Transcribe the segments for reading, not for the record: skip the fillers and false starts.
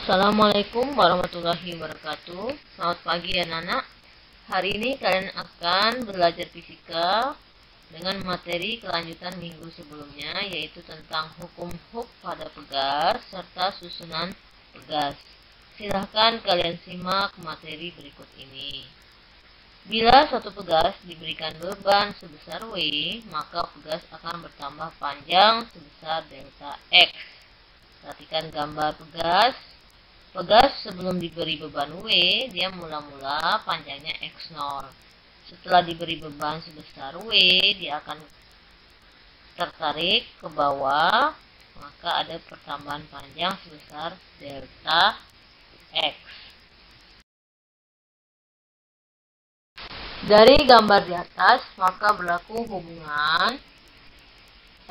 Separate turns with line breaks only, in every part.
Assalamualaikum warahmatullahi wabarakatuh. Selamat pagi anak-anak. Hari ini kalian akan belajar fisika dengan materi kelanjutan minggu sebelumnya, yaitu tentang hukum Hooke pada pegas serta susunan pegas. Silahkan kalian simak materi berikut ini. Bila suatu pegas diberikan beban sebesar W, maka pegas akan bertambah panjang sebesar delta X. Perhatikan gambar pegas. Pegas sebelum diberi beban W, dia mula-mula panjangnya X0. Setelah diberi beban sebesar W, dia akan tertarik ke bawah, maka ada pertambahan panjang sebesar delta X. Dari gambar di atas, maka berlaku hubungan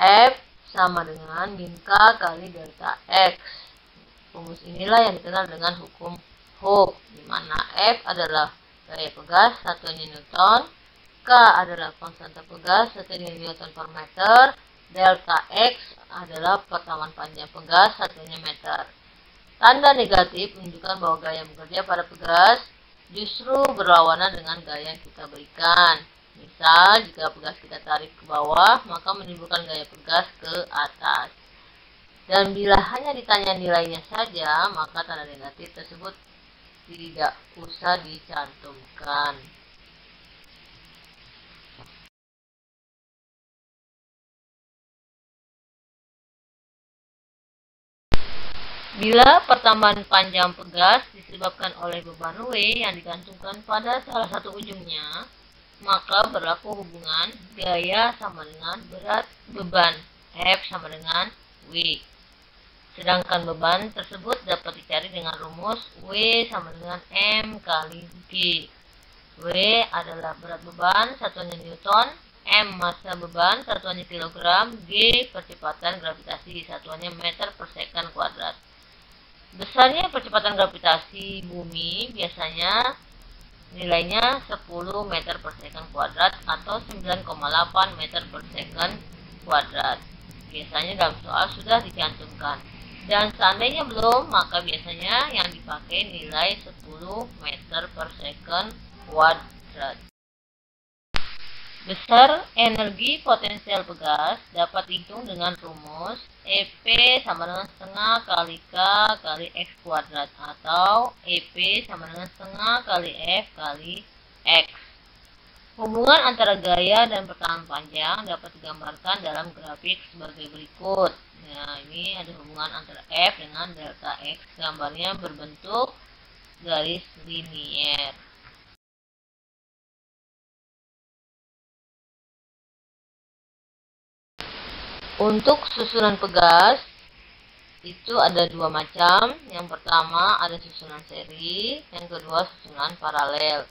F sama dengan min K kali delta X. Rumus inilah yang dikenal dengan hukum Hooke, di mana F adalah gaya pegas, satuannya Newton, K adalah konstanta pegas, satuannya Newton per meter, delta X adalah pertamaan panjang pegas, satuannya meter. Tanda negatif menunjukkan bahwa gaya bekerja pada pegas justru berlawanan dengan gaya yang kita berikan. Misal, jika pegas kita tarik ke bawah, maka menimbulkan gaya pegas ke atas. Dan bila hanya ditanya nilainya saja, maka tanda negatif tersebut tidak usah dicantumkan. Bila pertambahan panjang pegas disebabkan oleh beban W yang digantungkan pada salah satu ujungnya, maka berlaku hubungan gaya sama dengan berat beban, F sama dengan W. Sedangkan beban tersebut dapat dicari dengan rumus W sama dengan M kali G. W adalah berat beban, satuannya Newton, M massa beban, satuannya kilogram, G percepatan gravitasi, satuannya meter per second kuadrat. Besarnya percepatan gravitasi bumi biasanya nilainya 10 meter per second kuadrat atau 9,8 meter per second kuadrat. Biasanya dalam soal sudah dicantumkan. Dan seandainya belum, maka biasanya yang dipakai nilai 10 meter per second kuadrat. Besar energi potensial pegas dapat dihitung dengan rumus EP sama dengan setengah kali K kali X kuadrat atau EP sama dengan setengah kali F kali X. Hubungan antara gaya dan pertahanan panjang dapat digambarkan dalam grafik sebagai berikut. Nah, ini ada hubungan antara F dengan delta X. Gambarnya berbentuk garis linier. Untuk susunan pegas, itu ada dua macam. Yang pertama ada susunan seri, yang kedua susunan paralel.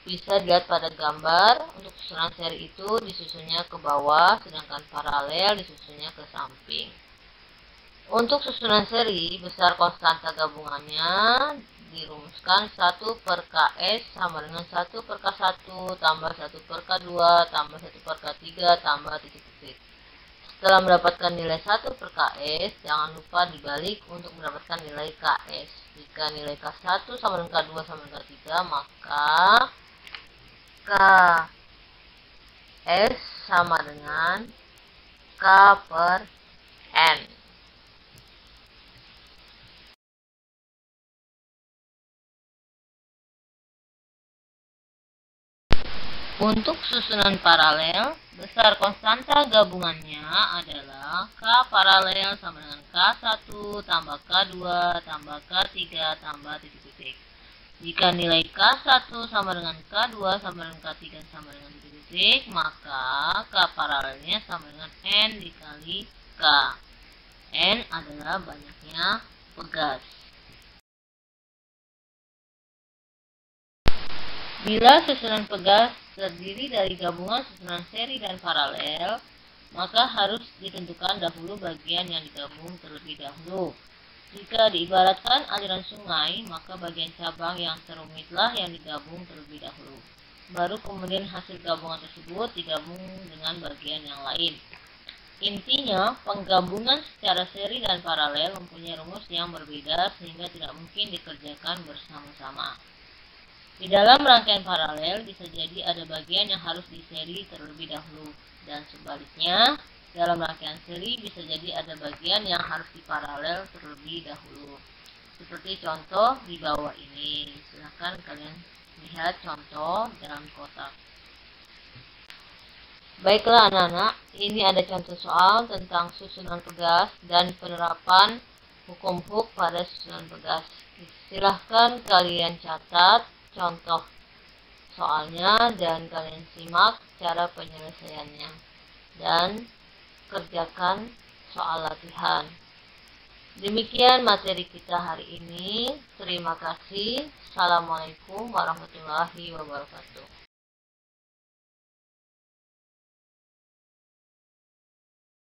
Bisa dilihat pada gambar, untuk susunan seri itu disusunnya ke bawah, sedangkan paralel disusunnya ke samping. Untuk susunan seri, besar konstanta gabungannya dirumuskan 1 per KS sama dengan 1 per K1 tambah 1 per K2 tambah 1 per K3 tambah titik-titik. Setelah mendapatkan nilai 1 per KS, jangan lupa dibalik untuk mendapatkan nilai KS. Jika nilai K1 sama dengan K2 sama dengan K3, maka KS sama dengan K per N. Untuk susunan paralel, besar konstanta gabungannya adalah K paralel sama dengan K1 tambah K2 tambah K3 tambah titik-titik. Jika nilai K1 sama dengan K2 sama dengan K3 sama dengan titik-titik, maka K paralelnya sama dengan N dikali K. N adalah banyaknya pegas. Bila susunan pegas terdiri dari gabungan susunan seri dan paralel, maka harus ditentukan dahulu bagian yang digabung terlebih dahulu. Jika diibaratkan aliran sungai, maka bagian cabang yang terumitlah yang digabung terlebih dahulu. Baru kemudian hasil gabungan tersebut digabung dengan bagian yang lain. Intinya, penggabungan secara seri dan paralel mempunyai rumus yang berbeda sehingga tidak mungkin dikerjakan bersama-sama. Di dalam rangkaian paralel bisa jadi ada bagian yang harus diseri terlebih dahulu, dan sebaliknya, dalam rangkaian seri bisa jadi ada bagian yang harus diparalel terlebih dahulu. Seperti contoh di bawah ini. Silahkan kalian lihat contoh dalam kotak. Baiklah anak-anak, ini ada contoh soal tentang susunan pegas dan penerapan hukum Hooke pada susunan pegas. Silahkan kalian catat contoh soalnya dan kalian simak cara penyelesaiannya dan kerjakan soal latihan. Demikian materi kita hari ini. Terima kasih. Assalamualaikum warahmatullahi wabarakatuh.